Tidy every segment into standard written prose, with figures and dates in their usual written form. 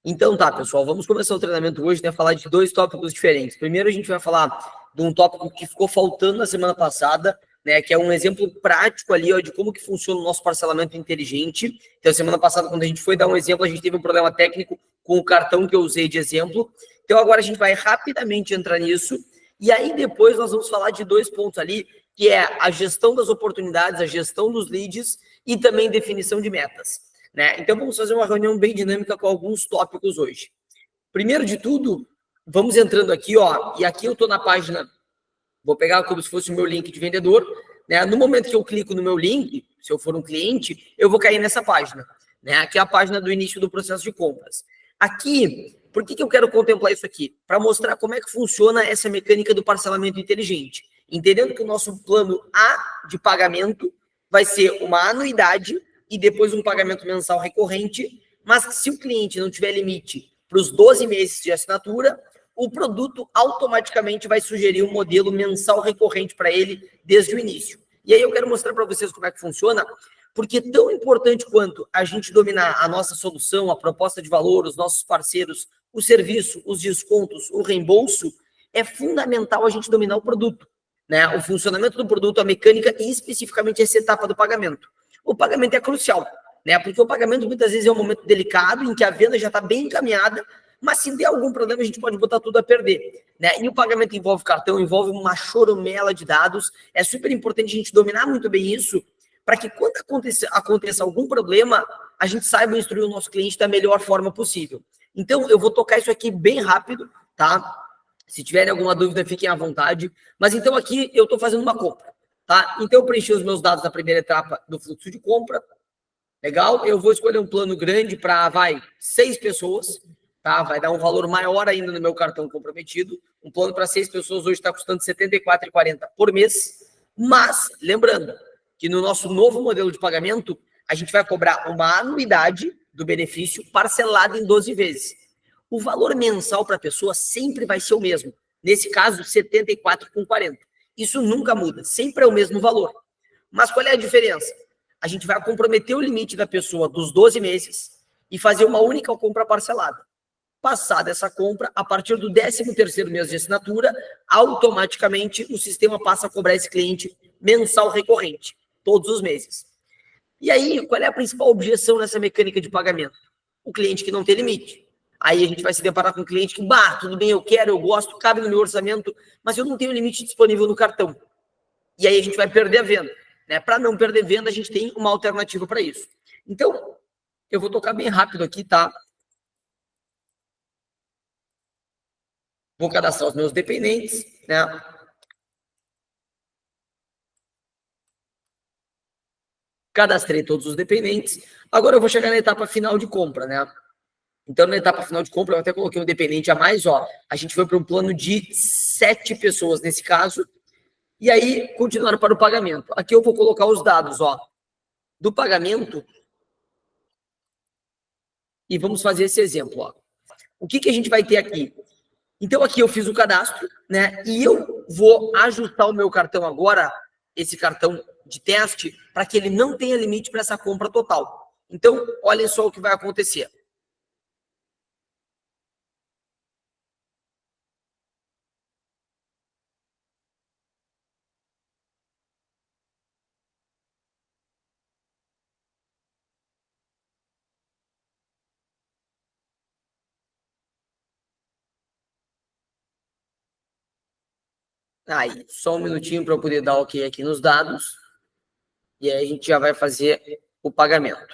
Então tá, pessoal, vamos começar o treinamento hoje, né? Falar de dois tópicos diferentes. Primeiro a gente vai falar de um tópico que ficou faltando na semana passada, né? Que é um exemplo prático ali, ó, de como que funciona o nosso parcelamento inteligente. Então, semana passada, quando a gente foi dar um exemplo, a gente teve um problema técnico com o cartão que eu usei de exemplo. Então, agora a gente vai rapidamente entrar nisso. E aí, depois, nós vamos falar de dois pontos ali, que é a gestão das oportunidades, a gestão dos leads e também definição de metas. Né? Então, vamos fazer uma reunião bem dinâmica com alguns tópicos hoje. Primeiro de tudo, vamos entrando aqui, ó, e aqui eu estou na página, vou pegar como se fosse o meu link de vendedor, né? No momento que eu clico no meu link, se eu for um cliente, eu vou cair nessa página, né? Aqui é a página do início do processo de compras. Aqui, por que eu quero contemplar isso aqui? Para mostrar como é que funciona essa mecânica do parcelamento inteligente. Entendendo que o nosso plano A de pagamento vai ser uma anuidade e depois um pagamento mensal recorrente, mas que se o cliente não tiver limite para os 12 meses de assinatura, o produto automaticamente vai sugerir um modelo mensal recorrente para ele desde o início. E aí eu quero mostrar para vocês como é que funciona, porque tão importante quanto a gente dominar a nossa solução, a proposta de valor, os nossos parceiros, o serviço, os descontos, o reembolso, é fundamental a gente dominar o produto, né? O funcionamento do produto, a mecânica e especificamente essa etapa do pagamento. O pagamento é crucial, né? Porque o pagamento muitas vezes é um momento delicado em que a venda já está bem encaminhada, mas se der algum problema a gente pode botar tudo a perder, né? E o pagamento envolve cartão, envolve uma choromela de dados. É super importante a gente dominar muito bem isso, para que quando aconteça algum problema, a gente saiba instruir o nosso cliente da melhor forma possível. Então, eu vou tocar isso aqui bem rápido, tá? Se tiverem alguma dúvida, fiquem à vontade. Mas então aqui eu estou fazendo uma compra. Tá? Então, eu preenchi os meus dados na primeira etapa do fluxo de compra. Legal? Eu vou escolher um plano grande para, 6 pessoas. Tá? Vai dar um valor maior ainda no meu cartão comprometido. Um plano para 6 pessoas hoje está custando R$ 74,40 por mês. Mas, lembrando que no nosso novo modelo de pagamento, a gente vai cobrar uma anuidade do benefício parcelada em 12 vezes. O valor mensal para a pessoa sempre vai ser o mesmo. Nesse caso, R$ 74,40. Isso nunca muda, sempre é o mesmo valor. Mas qual é a diferença? A gente vai comprometer o limite da pessoa dos 12 meses e fazer uma única compra parcelada. Passada essa compra, a partir do 13º mês de assinatura, automaticamente o sistema passa a cobrar esse cliente mensal recorrente, todos os meses. E aí, qual é a principal objeção nessa mecânica de pagamento? O cliente que não tem limite. Aí a gente vai se deparar com um cliente que, tudo bem, eu quero, eu gosto, cabe no meu orçamento, mas eu não tenho limite disponível no cartão. E aí a gente vai perder a venda, né? Para não perder venda, a gente tem uma alternativa para isso. Então, eu vou tocar bem rápido aqui, tá? Vou cadastrar os meus dependentes, né? Cadastrei todos os dependentes. Agora eu vou chegar na etapa final de compra, né? Então, na etapa final de compra, eu até coloquei um dependente a mais, ó. A gente foi para um plano de 7 pessoas nesse caso. E aí, continuaram para o pagamento. Aqui eu vou colocar os dados, ó, do pagamento. E vamos fazer esse exemplo, ó. O que a gente vai ter aqui? Então, aqui eu fiz o cadastro, né? E eu vou ajustar o meu cartão agora, esse cartão de teste, para que ele não tenha limite para essa compra total. Então, olhem só o que vai acontecer. Aí, só um minutinho para eu poder dar ok aqui nos dados. E aí a gente já vai fazer o pagamento.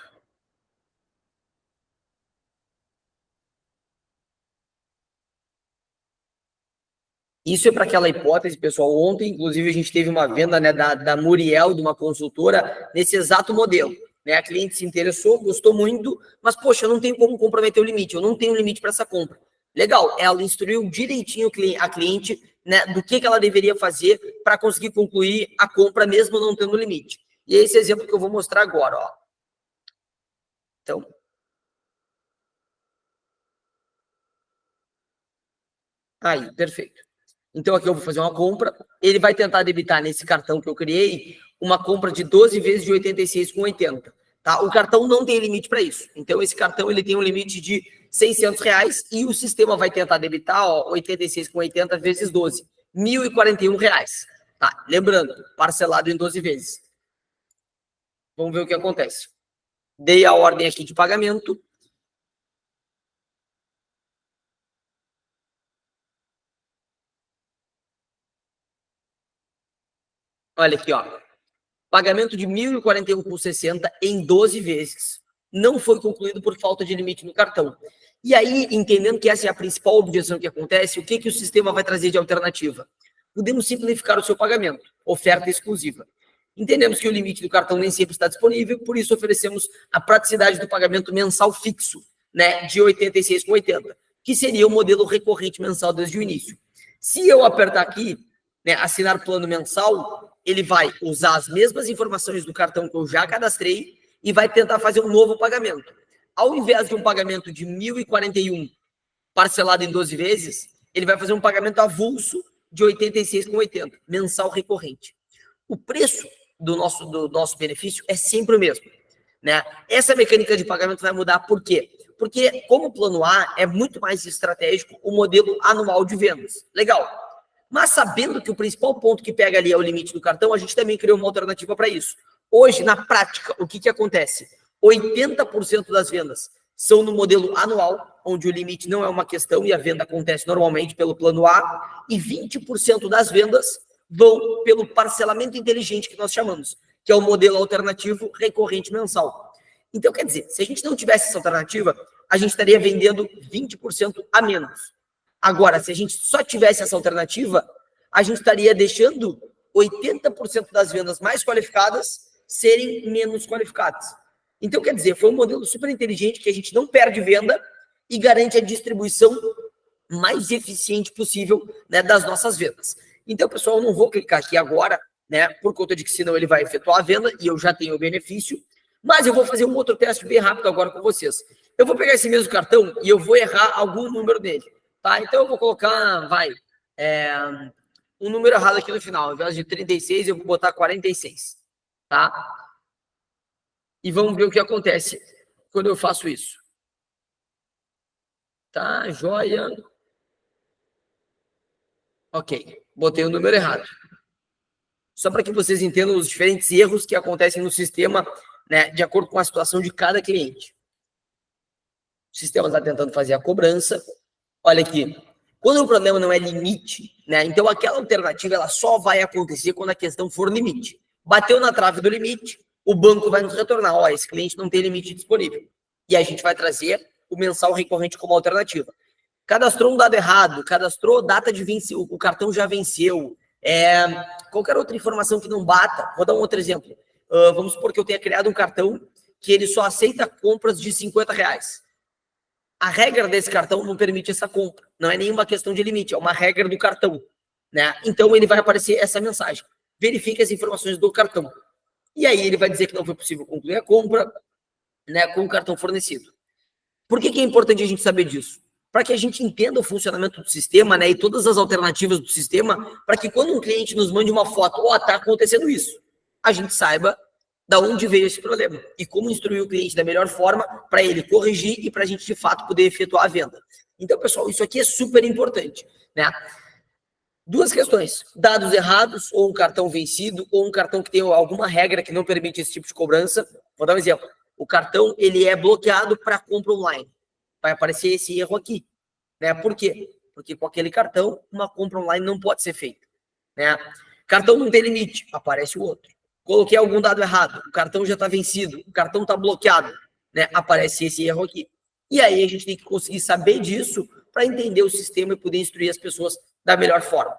Isso é para aquela hipótese, pessoal. Ontem, inclusive, a gente teve uma venda, né, da Muriel, de uma consultora, nesse exato modelo. Né? A cliente se interessou, gostou muito, mas, poxa, eu não tenho como comprometer o limite, eu não tenho limite para essa compra. Legal, ela instruiu direitinho a cliente, né, do que ela deveria fazer para conseguir concluir a compra, mesmo não tendo limite. E é esse exemplo que eu vou mostrar agora, ó. Então, aí, perfeito. Então, aqui eu vou fazer uma compra. Ele vai tentar debitar nesse cartão que eu criei uma compra de 12 vezes de R$ 86,80. Tá? O cartão não tem limite para isso. Então, esse cartão ele tem um limite de R$ 600 e o sistema vai tentar debitar 86,80 vezes 12, R$ 1.041. Tá? Lembrando, parcelado em 12 vezes. Vamos ver o que acontece. Dei a ordem aqui de pagamento. Olha aqui, ó. Pagamento de R$ 1.041,60 em 12 vezes. Não foi concluído por falta de limite no cartão. E aí, entendendo que essa é a principal objeção que acontece, o que o sistema vai trazer de alternativa? Podemos simplificar o seu pagamento, oferta exclusiva. Entendemos que o limite do cartão nem sempre está disponível, por isso oferecemos a praticidade do pagamento mensal fixo, né, de R$ 86,80, que seria o modelo recorrente mensal desde o início. Se eu apertar aqui, né, assinar plano mensal, ele vai usar as mesmas informações do cartão que eu já cadastrei e vai tentar fazer um novo pagamento. Ao invés de um pagamento de R$ 1.041 parcelado em 12 vezes, ele vai fazer um pagamento avulso de R$ 86,80, mensal recorrente. O preço do nosso benefício é sempre o mesmo, né? Essa mecânica de pagamento vai mudar por quê? Porque, como o plano A é muito mais estratégico, o modelo anual de vendas. Legal. Mas sabendo que o principal ponto que pega ali é o limite do cartão, a gente também criou uma alternativa para isso. Hoje, na prática, o que acontece? 80% das vendas são no modelo anual, onde o limite não é uma questão e a venda acontece normalmente pelo plano A, e 20% das vendas vão pelo parcelamento inteligente que nós chamamos, que é o modelo alternativo recorrente mensal. Então, quer dizer, se a gente não tivesse essa alternativa, a gente estaria vendendo 20% a menos. Agora, se a gente só tivesse essa alternativa, a gente estaria deixando 80% das vendas mais qualificadas serem menos qualificadas. Então, quer dizer, foi um modelo super inteligente que a gente não perde venda e garante a distribuição mais eficiente possível, né, das nossas vendas. Então, pessoal, eu não vou clicar aqui agora, né, por conta de que senão ele vai efetuar a venda e eu já tenho o benefício, mas eu vou fazer um outro teste bem rápido agora com vocês. Eu vou pegar esse mesmo cartão e eu vou errar algum número dele, tá? Então, eu vou colocar, um número errado aqui no final. Ao invés de 36, eu vou botar 46, tá? E vamos ver o que acontece quando eu faço isso. Tá, joia. Ok, botei o número errado. Só para que vocês entendam os diferentes erros que acontecem no sistema, né, de acordo com a situação de cada cliente. O sistema está tentando fazer a cobrança. Olha aqui, quando o problema não é limite, né, então aquela alternativa ela só vai acontecer quando a questão for limite. Bateu na trave do limite, o banco vai nos retornar, ó, esse cliente não tem limite disponível. E a gente vai trazer o mensal recorrente como alternativa. Cadastrou um dado errado, cadastrou data de vencimento, o cartão já venceu, qualquer outra informação que não bata. Vou dar um outro exemplo. Vamos supor que eu tenha criado um cartão que ele só aceita compras de R$ 50. A regra desse cartão não permite essa compra. Não é nenhuma questão de limite, é uma regra do cartão, né? Então ele vai aparecer essa mensagem. Verifique as informações do cartão. E aí ele vai dizer que não foi possível concluir a compra, né, com o cartão fornecido. Por que é importante a gente saber disso? Para que a gente entenda o funcionamento do sistema, né, e todas as alternativas do sistema, para que quando um cliente nos mande uma foto, está acontecendo isso, a gente saiba da onde veio esse problema e como instruir o cliente da melhor forma para ele corrigir e para a gente, de fato, poder efetuar a venda. Então, pessoal, isso aqui é super importante, né? Duas questões: dados errados, ou um cartão vencido, ou um cartão que tem alguma regra que não permite esse tipo de cobrança. Vou dar um exemplo. O cartão ele é bloqueado para compra online. Vai aparecer esse erro aqui, né? Por quê? Porque com aquele cartão, uma compra online não pode ser feita, né? Cartão não tem limite, aparece o outro. Coloquei algum dado errado, o cartão já está vencido, o cartão está bloqueado, né? Aparece esse erro aqui. E aí a gente tem que conseguir saber disso para entender o sistema e poder instruir as pessoas da melhor forma.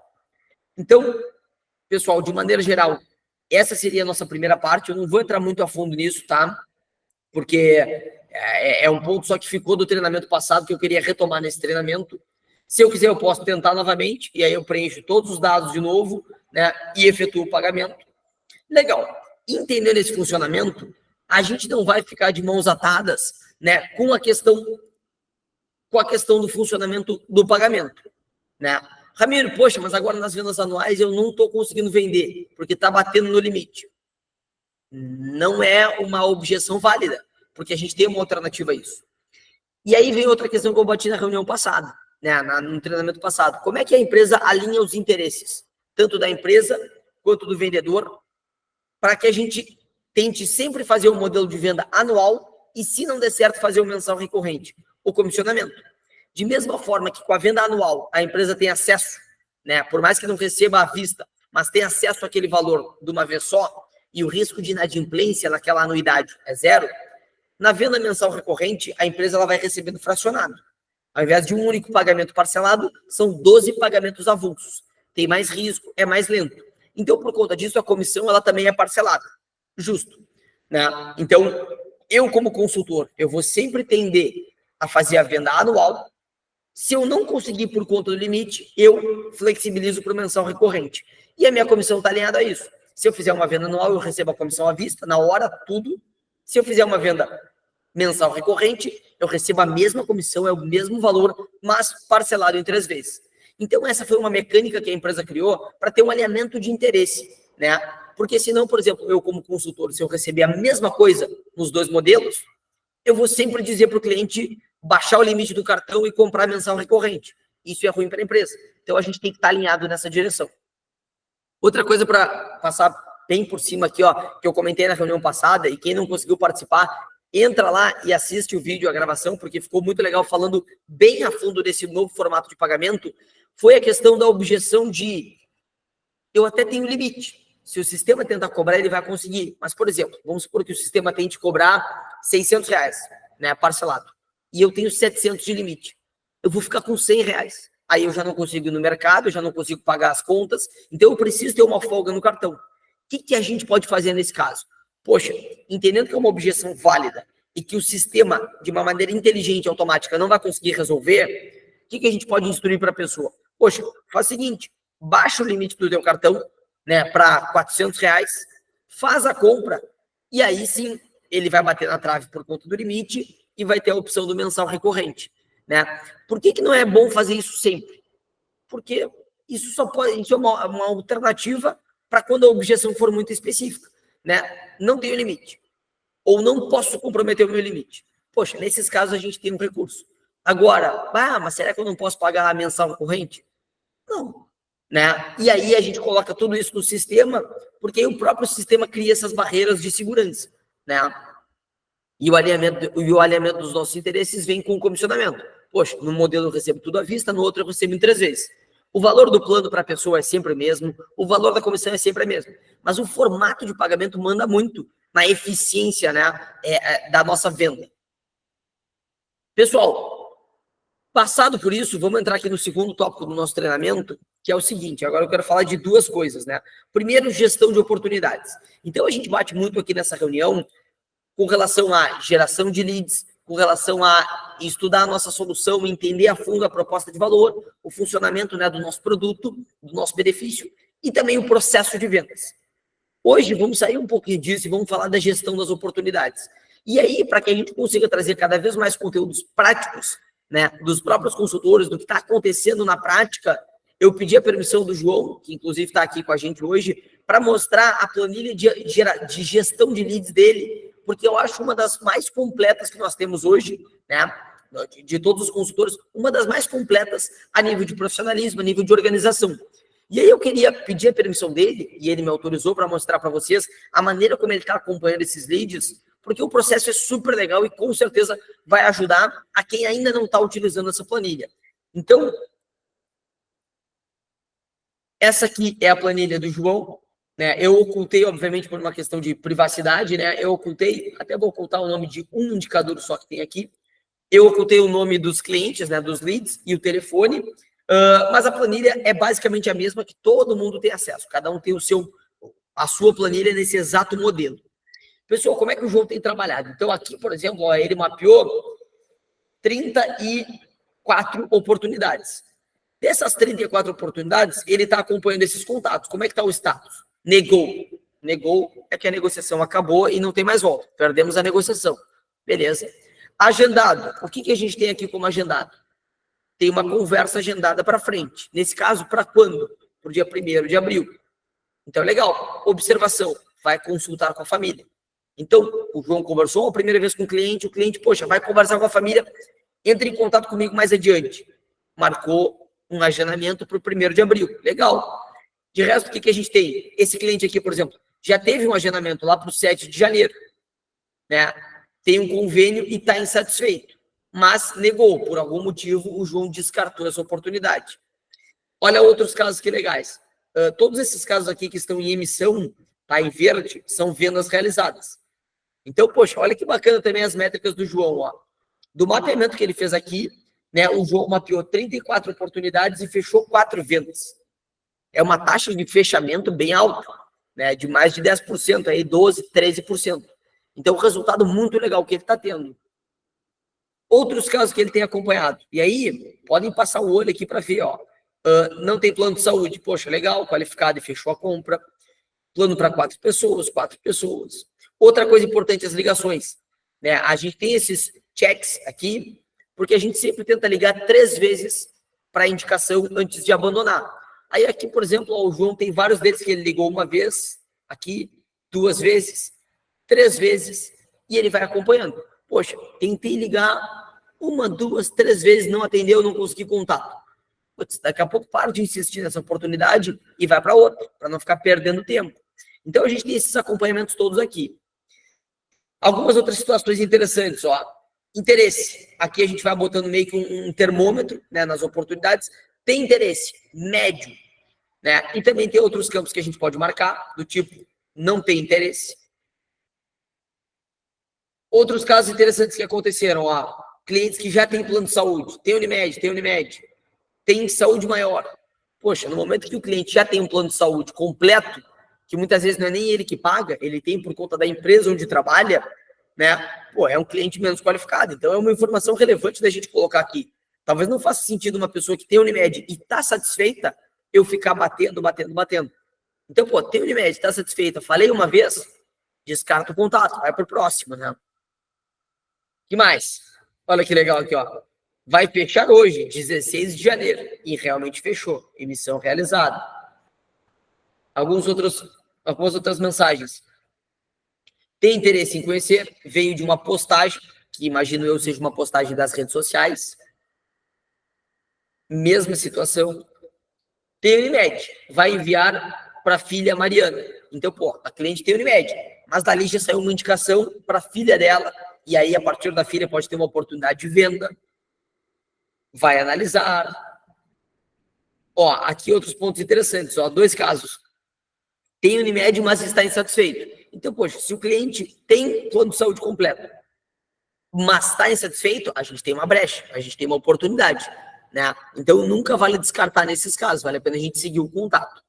Então, pessoal, de maneira geral, essa seria a nossa primeira parte. Eu não vou entrar muito a fundo nisso, tá? Porque é um ponto só que ficou do treinamento passado que eu queria retomar nesse treinamento. Se eu quiser, eu posso tentar novamente, e aí eu preencho todos os dados de novo, né, e efetuo o pagamento. Legal. Entendendo esse funcionamento, a gente não vai ficar de mãos atadas, né, com a questão do funcionamento do pagamento, né? Ramiro, poxa, mas agora nas vendas anuais eu não estou conseguindo vender, porque está batendo no limite. Não é uma objeção válida, porque a gente tem uma alternativa a isso. E aí vem outra questão que eu bati na reunião passada, né, no treinamento passado. Como é que a empresa alinha os interesses, tanto da empresa quanto do vendedor, para que a gente tente sempre fazer um modelo de venda anual e, se não der certo, fazer o mensal recorrente, o comissionamento. De mesma forma que com a venda anual a empresa tem acesso, né, por mais que não receba à vista, mas tem acesso àquele valor de uma vez só, e o risco de inadimplência naquela anuidade é zero, na venda mensal recorrente, a empresa ela vai recebendo fracionado. Ao invés de um único pagamento parcelado, são 12 pagamentos avulsos. Tem mais risco, é mais lento. Então, por conta disso, a comissão ela também é parcelada. Justo. Né? Então, eu como consultor, eu vou sempre tender a fazer a venda anual. Se eu não conseguir por conta do limite, eu flexibilizo para o mensal recorrente. E a minha comissão está alinhada a isso. Se eu fizer uma venda anual, eu recebo a comissão à vista, na hora, tudo. Se eu fizer uma venda mensal recorrente, eu recebo a mesma comissão, é o mesmo valor, mas parcelado em 3 vezes. Então, essa foi uma mecânica que a empresa criou para ter um alinhamento de interesse, né? Porque senão, por exemplo, eu como consultor, se eu receber a mesma coisa nos 2 modelos, eu vou sempre dizer para o cliente baixar o limite do cartão e comprar mensal recorrente. Isso é ruim para a empresa. Então, a gente tem que estar alinhado nessa direção. Outra coisa para passar bem por cima aqui, ó, que eu comentei na reunião passada, e quem não conseguiu participar, entra lá e assiste o vídeo, a gravação, porque ficou muito legal falando bem a fundo desse novo formato de pagamento, foi a questão da objeção de eu até tenho limite. Se o sistema tentar cobrar, ele vai conseguir. Mas, por exemplo, vamos supor que o sistema tente cobrar R$600, né, parcelado, e eu tenho 700 de limite. Eu vou ficar com R$100. Aí eu já não consigo ir no mercado, eu já não consigo pagar as contas, então eu preciso ter uma folga no cartão. O que a gente pode fazer nesse caso? Poxa, entendendo que é uma objeção válida e que o sistema, de uma maneira inteligente e automática, não vai conseguir resolver, o que a gente pode instruir para a pessoa? Poxa, faz o seguinte, baixa o limite do teu cartão, né, para R$400, faz a compra, e aí sim ele vai bater na trave por conta do limite e vai ter a opção do mensal recorrente. Né? Por que não é bom fazer isso sempre? Porque isso é uma alternativa para quando a objeção for muito específica. Né? Não tenho limite. Ou não posso comprometer o meu limite. Poxa, nesses casos a gente tem um recurso. Agora, mas será que eu não posso pagar a mensal recorrente? Não. Né? E aí a gente coloca tudo isso no sistema, porque aí o próprio sistema cria essas barreiras de segurança. Né? E o alinhamento dos nossos interesses vem com o comissionamento. Poxa, no modelo eu recebo tudo à vista, no outro eu recebo em 3 vezes. O valor do plano para a pessoa é sempre o mesmo, o valor da comissão é sempre o mesmo. Mas o formato de pagamento manda muito na eficiência, né, da nossa venda. Pessoal, passado por isso, vamos entrar aqui no segundo tópico do nosso treinamento, que é o seguinte, agora eu quero falar de 2 coisas, né? Primeiro, gestão de oportunidades. Então, a gente bate muito aqui nessa reunião com relação à geração de leads, com relação a estudar a nossa solução, entender a fundo a proposta de valor, o funcionamento, né, do nosso produto, do nosso benefício e também o processo de vendas. Hoje vamos sair um pouquinho disso e vamos falar da gestão das oportunidades. E aí, para que a gente consiga trazer cada vez mais conteúdos práticos, né, dos próprios consultores, do que está acontecendo na prática, eu pedi a permissão do João, que inclusive está aqui com a gente hoje, para mostrar a planilha de gestão de leads dele, porque eu acho uma das mais completas que nós temos hoje, né, de todos os consultores, uma das mais completas a nível de profissionalismo, a nível de organização. E aí eu queria pedir a permissão dele, e ele me autorizou para mostrar para vocês a maneira como ele está acompanhando esses leads, porque o processo é super legal e com certeza vai ajudar a quem ainda não está utilizando essa planilha. Então, essa aqui é a planilha do João, né? Eu ocultei, obviamente, por uma questão de privacidade, né? Eu ocultei, até vou ocultar o nome de um indicador só que tem aqui. Eu ocultei o nome dos clientes, né? Dos leads e o telefone, mas a planilha é basicamente a mesma que todo mundo tem acesso. Cada um tem a sua planilha nesse exato modelo. Pessoal, como é que o João tem trabalhado? Então, aqui, por exemplo, ó, ele mapeou 34 oportunidades. Dessas 34 oportunidades, ele está acompanhando esses contatos. Como é que está o status? Negou. Negou é que a negociação acabou e não tem mais volta. Perdemos a negociação. Beleza. Agendado. O que a gente tem aqui como agendado? Tem uma conversa agendada para frente. Nesse caso, para quando? Para o dia 1º de abril. Então, legal. Observação. Vai consultar com a família. Então, o João conversou a primeira vez com o cliente, poxa, vai conversar com a família Entre em contato comigo mais adiante. Marcou um agendamento para o 1º de abril. Legal. De resto, o que a gente tem? Esse cliente aqui, por exemplo, já teve um agendamento lá para o 7 de janeiro. Né? Tem um convênio e está insatisfeito. Mas negou. Por algum motivo, o João descartou essa oportunidade. Olha outros casos que legais. Todos esses casos aqui que estão em emissão, tá, em verde, são vendas realizadas. Então, poxa, olha que bacana também as métricas do João. Ó. Do mapeamento que ele fez aqui, né, o João mapeou 34 oportunidades e fechou 4 vendas. É uma taxa de fechamento bem alta, né, de mais de 10%, aí 12%, 13%. Então, resultado muito legal que ele está tendo. Outros casos que ele tem acompanhado. E aí, podem passar o olho aqui para ver, ó. Não tem plano de saúde. Poxa, legal, qualificado e fechou a compra. Plano para 4 pessoas, 4 pessoas. Outra coisa importante, as ligações. Né? A gente tem esses checks aqui, porque a gente sempre tenta ligar 3 vezes para a indicação antes de abandonar. Aí aqui, por exemplo, ó, o João tem vários deles que ele ligou uma vez, aqui, 2 vezes, 3 vezes, e ele vai acompanhando. Poxa, tentei ligar 1, 2, 3 vezes, não atendeu, não consegui contato. Putz, daqui a pouco paro de insistir nessa oportunidade e vai para outra, para não ficar perdendo tempo. Então, a gente tem esses acompanhamentos todos aqui. Algumas outras situações interessantes, ó. Interesse. Aqui a gente vai botando meio que um termômetro, né, nas oportunidades. Tem interesse médio, né? E também tem outros campos que a gente pode marcar, do tipo, não tem interesse. Outros casos interessantes que aconteceram, ó. Clientes que já têm plano de saúde. Tem Unimed, tem saúde maior. Poxa, no momento que o cliente já tem um plano de saúde completo, que muitas vezes não é nem ele que paga, ele tem por conta da empresa onde trabalha, né? Pô, é um cliente menos qualificado. Então, é uma informação relevante da gente colocar aqui. Talvez não faça sentido uma pessoa que tem Unimed e está satisfeita, eu ficar batendo. Então, pô, tem Unimed, está satisfeita, falei uma vez, descarta o contato, vai para o próximo, né? O que mais? Olha que legal aqui, ó. Vai fechar hoje, 16 de janeiro, e realmente fechou. Emissão realizada. Algumas outras mensagens. Tem interesse em conhecer? Veio de uma postagem, que imagino eu seja uma postagem das redes sociais. Mesma situação. Tem Unimed. Vai enviar para a filha Mariana. Então, pô, a cliente tem Unimed. Mas dali já saiu uma indicação para a filha dela. E aí, a partir da filha, pode ter uma oportunidade de venda. Vai analisar. Ó, aqui outros pontos interessantes. Ó, 2 casos. Tem Unimed, mas está insatisfeito. Então, poxa, se o cliente tem plano de saúde completo, mas está insatisfeito, a gente tem uma brecha, a gente tem uma oportunidade, né? Então, nunca vale descartar nesses casos, vale a pena a gente seguir o contato.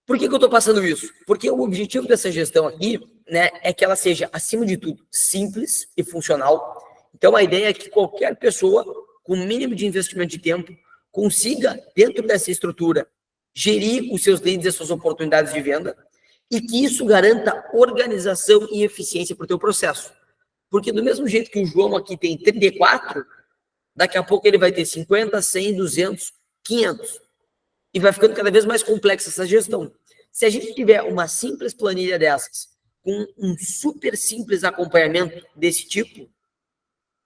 Por que eu estou passando isso? Porque o objetivo dessa gestão aqui, né, é que ela seja, acima de tudo, simples e funcional. Então, a ideia é que qualquer pessoa, com o mínimo de investimento de tempo, consiga, dentro dessa estrutura, gerir os seus leads e as suas oportunidades de venda, e que isso garanta organização e eficiência para o teu processo. Porque do mesmo jeito que o João aqui tem 34, daqui a pouco ele vai ter 50, 100, 200, 500. E vai ficando cada vez mais complexa essa gestão. Se a gente tiver uma simples planilha dessas, com um super simples acompanhamento desse tipo,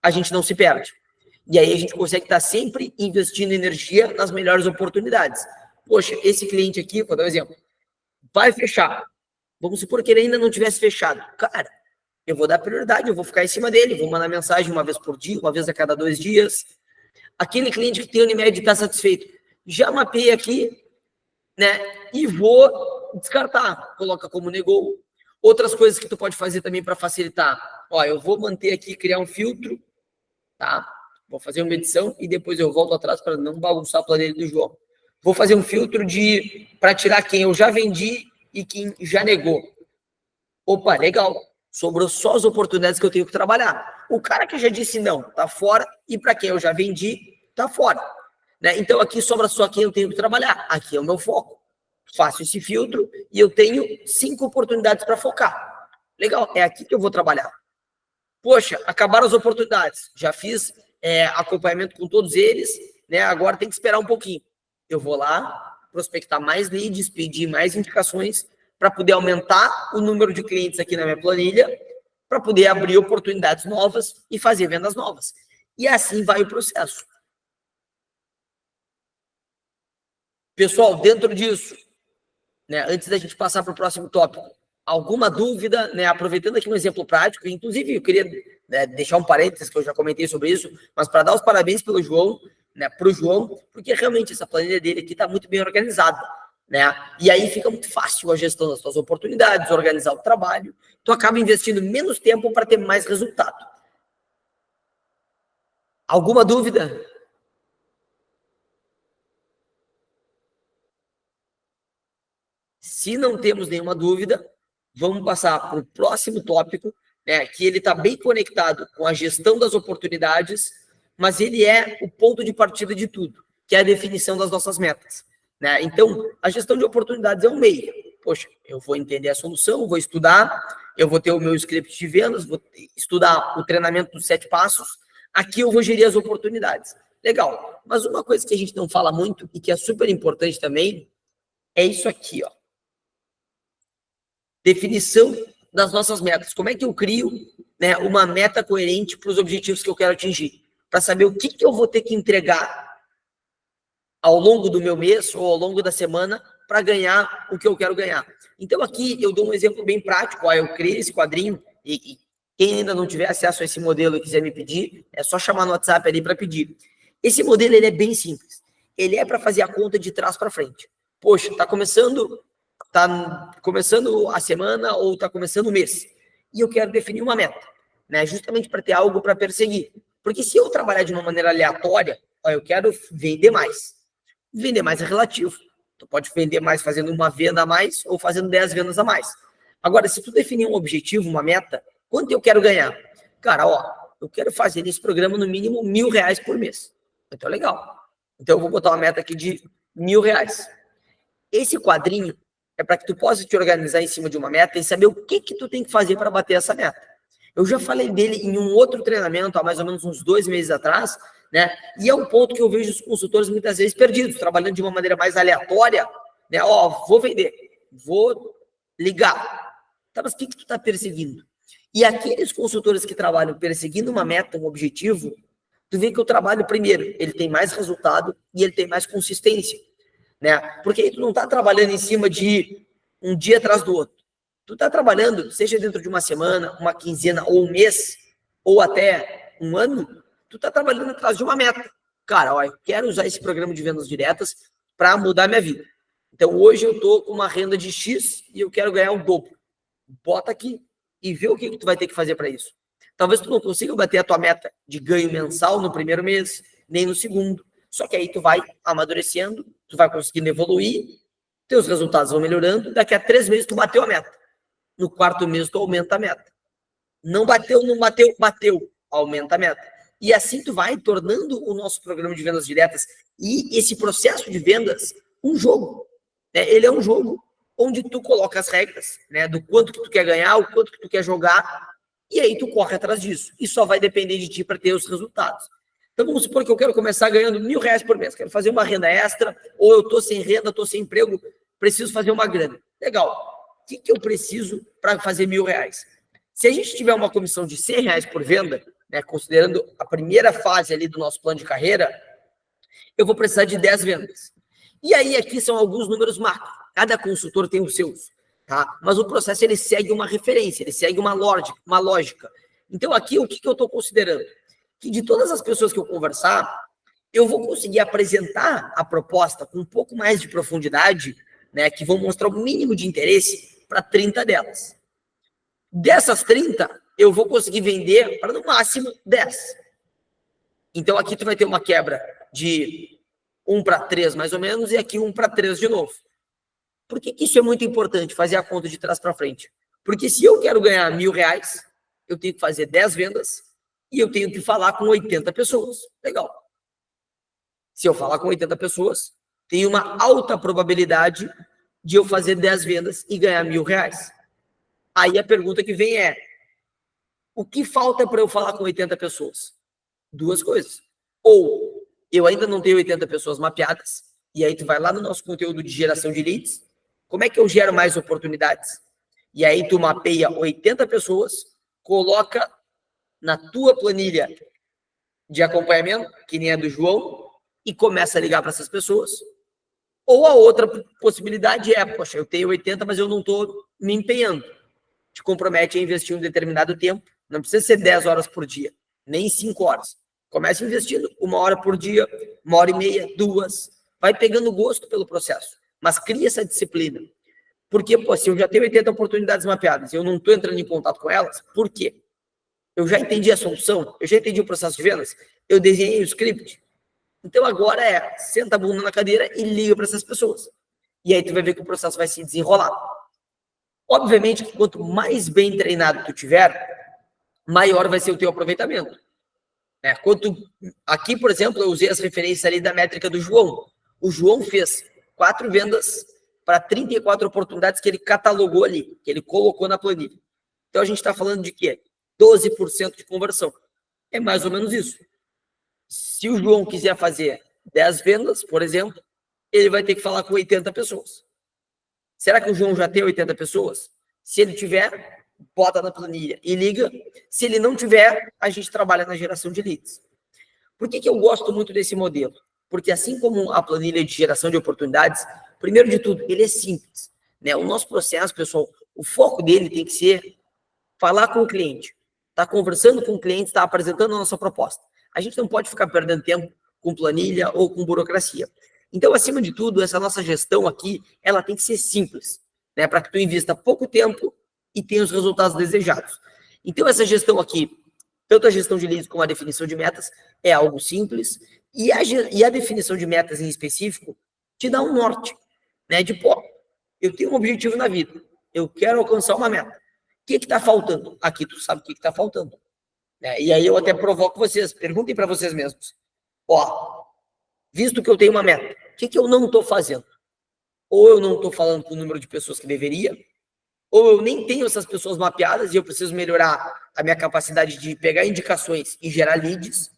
a gente não se perde. E aí a gente consegue estar sempre investindo energia nas melhores oportunidades. Poxa, esse cliente aqui, vou dar um exemplo, vai fechar. Vamos supor que ele ainda não tivesse fechado. Cara, eu vou dar prioridade, eu vou ficar em cima dele, vou mandar mensagem uma vez por dia, uma vez a cada 2 dias. Aquele cliente que tem Unimed e está satisfeito, já mapeei aqui, né? E vou descartar. Coloca como negou. Outras coisas que tu pode fazer também para facilitar. Ó, eu vou manter aqui, criar um filtro, tá? Vou fazer uma edição e depois eu volto atrás para não bagunçar a planilha do João. Vou fazer um filtro para tirar quem eu já vendi e quem já negou. Opa, legal. Sobrou só as oportunidades que eu tenho que trabalhar. O cara que já disse não, tá fora. E para quem eu já vendi, tá fora. Né? Então, aqui sobra só quem eu tenho que trabalhar. Aqui é o meu foco. Faço esse filtro e eu tenho 5 oportunidades para focar. Legal, é aqui que eu vou trabalhar. Poxa, acabaram as oportunidades. Já fiz acompanhamento com todos eles, né? Agora tem que esperar um pouquinho. Eu vou lá, prospectar mais leads, pedir mais indicações para poder aumentar o número de clientes aqui na minha planilha, para poder abrir oportunidades novas e fazer vendas novas. E assim vai o processo. Pessoal, dentro disso, né, antes da gente passar para o próximo tópico, alguma dúvida, né, aproveitando aqui um exemplo prático, inclusive eu queria, né, deixar um parênteses, que eu já comentei sobre isso, mas para dar os parabéns pelo João, né, para o João, porque realmente essa planilha dele aqui está muito bem organizada, né, e aí fica muito fácil a gestão das suas oportunidades, organizar o trabalho, tu acaba investindo menos tempo para ter mais resultado. Alguma dúvida? Se não temos nenhuma dúvida, vamos passar para o próximo tópico, né, que ele está bem conectado com a gestão das oportunidades, mas ele é o ponto de partida de tudo, que é a definição das nossas metas. Né? Então, a gestão de oportunidades é um meio. Poxa, eu vou entender a solução, vou estudar, eu vou ter o meu script de vendas, vou estudar o treinamento dos 7 passos, aqui eu vou gerir as oportunidades. Legal, mas uma coisa que a gente não fala muito e que é super importante também é isso aqui, ó. Definição das nossas metas. Como é que eu crio, né, uma meta coerente para os objetivos que eu quero atingir? Para saber o que eu vou ter que entregar ao longo do meu mês ou ao longo da semana para ganhar o que eu quero ganhar. Então, aqui eu dou um exemplo bem prático. Ó, eu criei esse quadrinho e quem ainda não tiver acesso a esse modelo e quiser me pedir, é só chamar no WhatsApp ali para pedir. Esse modelo ele é bem simples. Ele é para fazer a conta de trás para frente. Poxa, está começando a semana ou está começando o mês. E eu quero definir uma meta, né? Justamente para ter algo para perseguir. Porque se eu trabalhar de uma maneira aleatória, ó, eu quero vender mais. Vender mais é relativo. Tu pode vender mais fazendo uma venda a mais ou fazendo 10 vendas a mais. Agora, se tu definir um objetivo, uma meta, quanto eu quero ganhar? Cara, ó, eu quero fazer nesse programa no mínimo R$1.000 por mês. Então, legal. Então, eu vou botar uma meta aqui de R$1.000. Esse quadrinho é para que tu possa te organizar em cima de uma meta e saber o que tu tem que fazer para bater essa meta. Eu já falei dele em um outro treinamento, há mais ou menos uns 2 meses atrás, né? E é um ponto que eu vejo os consultores muitas vezes perdidos, trabalhando de uma maneira mais aleatória, né? Ó, vou vender, vou ligar. Tá, mas o que tu tá perseguindo? E aqueles consultores que trabalham perseguindo uma meta, um objetivo, tu vê que o trabalho, primeiro, ele tem mais resultado e ele tem mais consistência, né? Porque aí tu não tá trabalhando em cima de um dia atrás do outro. Tu tá trabalhando, seja dentro de uma semana, uma quinzena ou um mês, ou até um ano, tu tá trabalhando atrás de uma meta. Cara, ó, eu quero usar esse programa de vendas diretas para mudar minha vida. Então, hoje eu tô com uma renda de X e eu quero ganhar o dobro. Bota aqui e vê o que tu vai ter que fazer para isso. Talvez tu não consiga bater a tua meta de ganho mensal no primeiro mês, nem no segundo. Só que aí tu vai amadurecendo, tu vai conseguindo evoluir, teus resultados vão melhorando, daqui a 3 meses tu bateu a meta. No 4º mês, tu aumenta a meta. Não bateu, bateu, aumenta a meta. E assim tu vai tornando o nosso programa de vendas diretas e esse processo de vendas um jogo. Né? Ele é um jogo onde tu coloca as regras, né, do quanto que tu quer ganhar, o quanto que tu quer jogar, e aí tu corre atrás disso. E só vai depender de ti para ter os resultados. Então vamos supor que eu quero começar ganhando R$1.000 por mês, quero fazer uma renda extra, ou eu estou sem renda, estou sem emprego, preciso fazer uma grana. Legal. O que eu preciso para fazer R$1.000? Se a gente tiver uma comissão de R$100 por venda, né, considerando a primeira fase ali do nosso plano de carreira, eu vou precisar de 10 vendas. E aí aqui são alguns números macro. Cada consultor tem os seus, tá? Mas o processo ele segue uma referência, ele segue uma lógica. Então aqui o que eu estou considerando? Que de todas as pessoas que eu conversar, eu vou conseguir apresentar a proposta com um pouco mais de profundidade, né, que vão mostrar o mínimo de interesse para 30 delas. Dessas 30, eu vou conseguir vender para no máximo 10. Então aqui tu vai ter uma quebra de 1 para 3 mais ou menos e aqui 1 para 3 de novo. Por que isso é muito importante, fazer a conta de trás para frente? Porque se eu quero ganhar R$1.000, eu tenho que fazer 10 vendas e eu tenho que falar com 80 pessoas. Legal. Se eu falar com 80 pessoas, tem uma alta probabilidade de eu fazer 10 vendas e ganhar R$1.000. Aí a pergunta que vem é, o que falta para eu falar com 80 pessoas? 2 coisas. Ou eu ainda não tenho 80 pessoas mapeadas, e aí tu vai lá no nosso conteúdo de geração de leads, como é que eu gero mais oportunidades? E aí tu mapeia 80 pessoas, coloca na tua planilha de acompanhamento, que nem a do João, e começa a ligar para essas pessoas. Ou a outra possibilidade é, poxa, eu tenho 80, mas eu não estou me empenhando. Te compromete a investir um determinado tempo, não precisa ser 10 horas por dia, nem 5 horas. Comece investindo 1 hora por dia, 1h30, 2. Vai pegando gosto pelo processo, mas cria essa disciplina. Porque, pô, se eu já tenho 80 oportunidades mapeadas e eu não estou entrando em contato com elas, por quê? Eu já entendi a solução, eu já entendi o processo de vendas, eu desenhei o script. Então agora senta a bunda na cadeira e liga para essas pessoas. E aí tu vai ver que o processo vai se desenrolar. Obviamente que quanto mais bem treinado tu tiver, maior vai ser o teu aproveitamento. Aqui, por exemplo, eu usei as referências ali da métrica do João. O João fez 4 vendas para 34 oportunidades que ele catalogou ali, que ele colocou na planilha. Então a gente está falando de quê? 12% de conversão. É mais ou menos isso. Se o João quiser fazer 10 vendas, por exemplo, ele vai ter que falar com 80 pessoas. Será que o João já tem 80 pessoas? Se ele tiver, bota na planilha e liga. Se ele não tiver, a gente trabalha na geração de leads. Por que eu gosto muito desse modelo? Porque assim como a planilha de geração de oportunidades, primeiro de tudo, ele é simples. O nosso processo, pessoal, o foco dele tem que ser falar com o cliente. Tá conversando com o cliente, está apresentando a nossa proposta. A gente não pode ficar perdendo tempo com planilha ou com burocracia. Então, acima de tudo, essa nossa gestão aqui, ela tem que ser simples, para que tu invista pouco tempo e tenha os resultados desejados. Então, essa gestão aqui, tanto a gestão de leads como a definição de metas, é algo simples, e a definição de metas em específico te dá um norte, pô, eu tenho um objetivo na vida, eu quero alcançar uma meta. O que está faltando? Aqui tu sabe o que está faltando. E aí eu até provoco vocês, perguntem para vocês mesmos. Visto que eu tenho uma meta, o que eu não estou fazendo? Ou eu não estou falando com o número de pessoas que deveria, ou eu nem tenho essas pessoas mapeadas e eu preciso melhorar a minha capacidade de pegar indicações e gerar leads,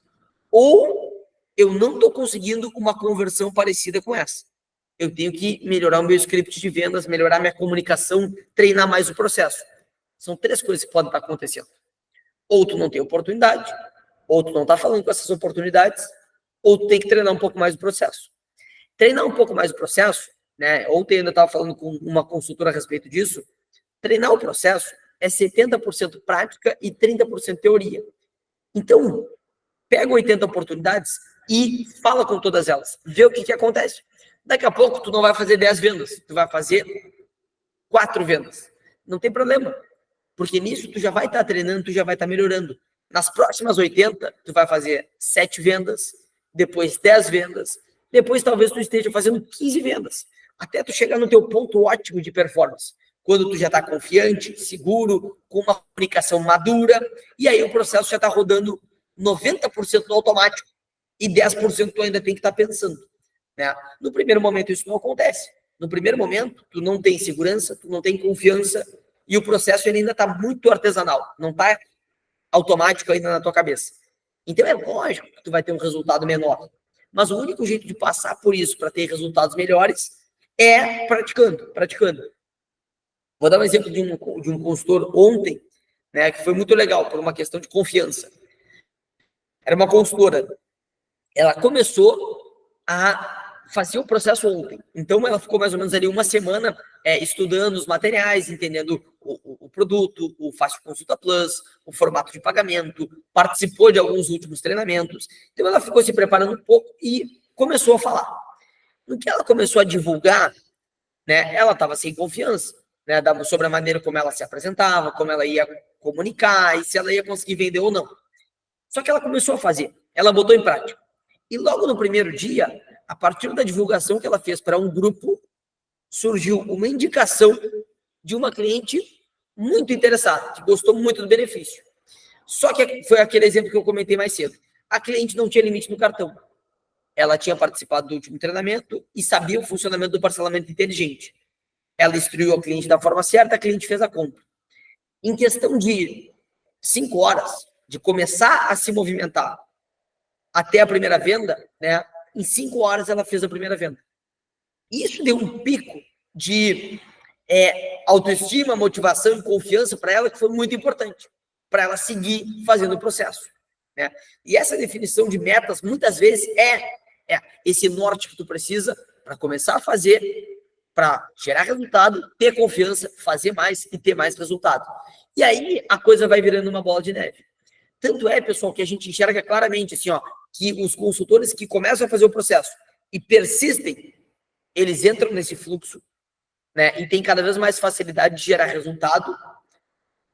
ou eu não estou conseguindo uma conversão parecida com essa. Eu tenho que melhorar o meu script de vendas, melhorar minha comunicação, treinar mais o processo. São 3 coisas que podem estar acontecendo. Ou tu não tem oportunidade, ou tu não está falando com essas oportunidades, ou tu tem que treinar um pouco mais o processo. Treinar um pouco mais o processo, ontem eu ainda estava falando com uma consultora a respeito disso, treinar o processo é 70% prática e 30% teoria. Então, pega 80 oportunidades e fala com todas elas, vê o que acontece. Daqui a pouco tu não vai fazer 10 vendas, tu vai fazer 4 vendas. Não tem problema, porque nisso tu já vai estar treinando, tu já vai estar melhorando. Nas próximas 80, tu vai fazer 7 vendas, depois 10 vendas, depois talvez tu esteja fazendo 15 vendas, até tu chegar no teu ponto ótimo de performance, quando tu já está confiante, seguro, com uma comunicação madura, e aí o processo já está rodando 90% no automático, e 10% tu ainda tem que estar pensando. No primeiro momento isso não acontece. No primeiro momento, tu não tem segurança, tu não tem confiança, e o processo ele ainda está muito artesanal, não está automático ainda na tua cabeça. Então é lógico que tu vai ter um resultado menor. Mas o único jeito de passar por isso para ter resultados melhores é praticando. Vou dar um exemplo de um consultor ontem, que foi muito legal, por uma questão de confiança. Era uma consultora. Ela começou a fazer o processo ontem. Então, ela ficou mais ou menos ali uma semana estudando os materiais, entendendo o produto, o Fácil Consulta Plus, o formato de pagamento, participou de alguns últimos treinamentos. Então, ela ficou se preparando um pouco e começou a falar. No que ela começou a divulgar, ela estava sem confiança, sobre a maneira como ela se apresentava, como ela ia comunicar e se ela ia conseguir vender ou não. Só que ela começou a fazer, ela botou em prática. E logo no primeiro dia, a partir da divulgação que ela fez para um grupo, surgiu uma indicação de uma cliente muito interessada, que gostou muito do benefício. Só que foi aquele exemplo que eu comentei mais cedo. A cliente não tinha limite no cartão. Ela tinha participado do último treinamento e sabia o funcionamento do parcelamento inteligente. Ela instruiu a cliente da forma certa, a cliente fez a compra. Em questão de 5 horas, de começar a se movimentar até a primeira venda, em 5 horas ela fez a primeira venda. Isso deu um pico de autoestima, motivação e confiança para ela, que foi muito importante, para ela seguir fazendo o processo. né? E essa definição de metas, muitas vezes, é esse norte que tu precisa para começar a fazer, para gerar resultado, ter confiança, fazer mais e ter mais resultado. E aí a coisa vai virando uma bola de neve. Tanto é, pessoal, que a gente enxerga claramente assim, ó, que os consultores que começam a fazer o processo e persistem, eles entram nesse fluxo, né, e tem cada vez mais facilidade de gerar resultado.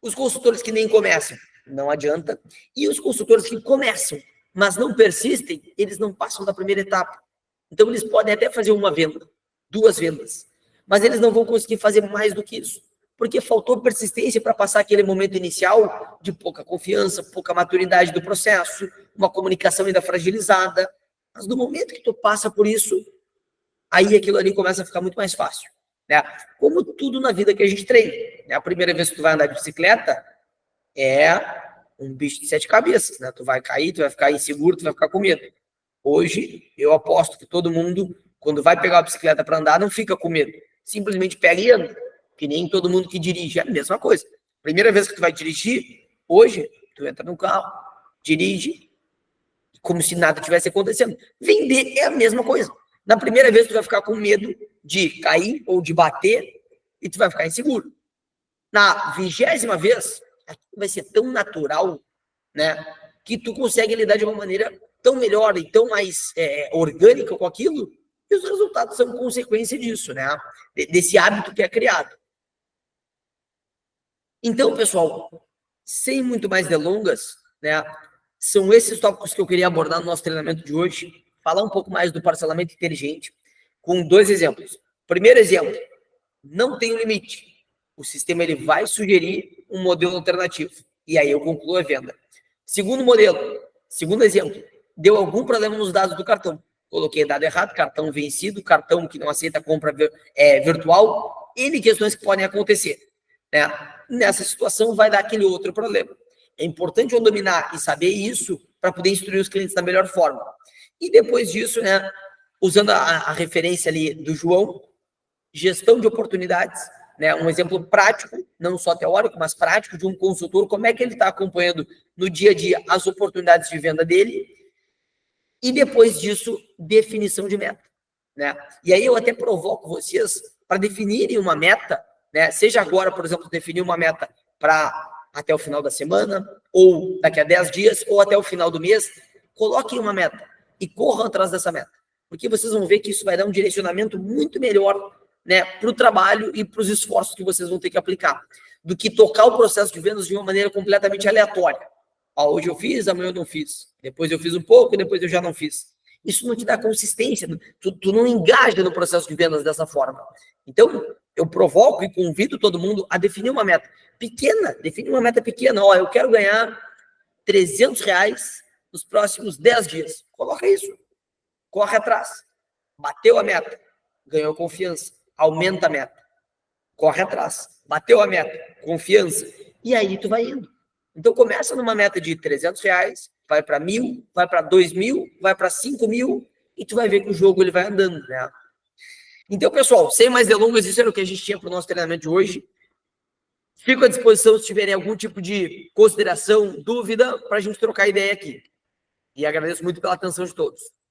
Os consultores que nem começam, não adianta. E os consultores que começam, mas não persistem, eles não passam da primeira etapa. Então, eles podem até fazer uma venda, 2 vendas, mas eles não vão conseguir fazer mais do que isso, porque faltou persistência para passar aquele momento inicial de pouca confiança, pouca maturidade do processo, uma comunicação ainda fragilizada. Mas no momento que tu passa por isso, aí aquilo ali começa a ficar muito mais fácil, né? Como tudo na vida que a gente treina, né? A primeira vez que tu vai andar de bicicleta é um bicho de 7 cabeças, né? Tu vai cair, tu vai ficar inseguro, tu vai ficar com medo. Hoje, eu aposto que todo mundo, quando vai pegar a bicicleta para andar, não fica com medo. Simplesmente pega e anda. Que nem todo mundo que dirige. É a mesma coisa. Primeira vez que tu vai dirigir, hoje, tu entra no carro, dirige, como se nada tivesse acontecendo. Vender é a mesma coisa. Na primeira vez, tu vai ficar com medo de cair ou de bater e tu vai ficar inseguro. Na 20ª vez, vai ser tão natural, né, que tu consegue lidar de uma maneira tão melhor e tão mais orgânica com aquilo, e os resultados são consequência disso, né, desse hábito que é criado. Então, pessoal, sem muito mais delongas, né, são esses tópicos que eu queria abordar no nosso treinamento de hoje, falar um pouco mais do parcelamento inteligente, com 2 exemplos. Primeiro exemplo, não tem um limite. O sistema ele vai sugerir um modelo alternativo, e aí eu concluo a venda. Segundo exemplo, deu algum problema nos dados do cartão. Coloquei dado errado, cartão vencido, cartão que não aceita compra virtual, N questões que podem acontecer, né? Nessa situação vai dar aquele outro problema. É importante eu dominar e saber isso para poder instruir os clientes da melhor forma. E depois disso, né, usando a referência ali do João, gestão de oportunidades, né, um exemplo prático, não só teórico, mas prático de um consultor, como é que ele está acompanhando no dia a dia as oportunidades de venda dele, e depois disso, definição de meta, né? E aí eu até provoco vocês para definirem uma meta, né? Seja agora, por exemplo, definir uma meta para até o final da semana, ou daqui a 10 dias, ou até o final do mês, coloquem uma meta e corram atrás dessa meta, porque vocês vão ver que isso vai dar um direcionamento muito melhor, né, para o trabalho e para os esforços que vocês vão ter que aplicar, do que tocar o processo de vendas de uma maneira completamente aleatória. Ó, hoje eu fiz, amanhã eu não fiz. Depois eu fiz um pouco, depois eu já não fiz. Isso não te dá consistência, tu não engaja no processo de vendas dessa forma. Então, eu provoco e convido todo mundo a definir uma meta pequena, definir uma meta pequena. Ó, eu quero ganhar R$300 nos próximos 10 dias. Coloca isso. Corre atrás. Bateu a meta. Ganhou confiança. Aumenta a meta. Corre atrás. Bateu a meta. Confiança. E aí tu vai indo. Então começa numa meta de R$300, vai para 1.000, vai para 2.000, vai para 5.000 e tu vai ver que o jogo ele vai andando, né? Então, pessoal, sem mais delongas, isso era o que a gente tinha para o nosso treinamento de hoje. Fico à disposição se tiverem algum tipo de consideração, dúvida, para a gente trocar ideia aqui. E agradeço muito pela atenção de todos.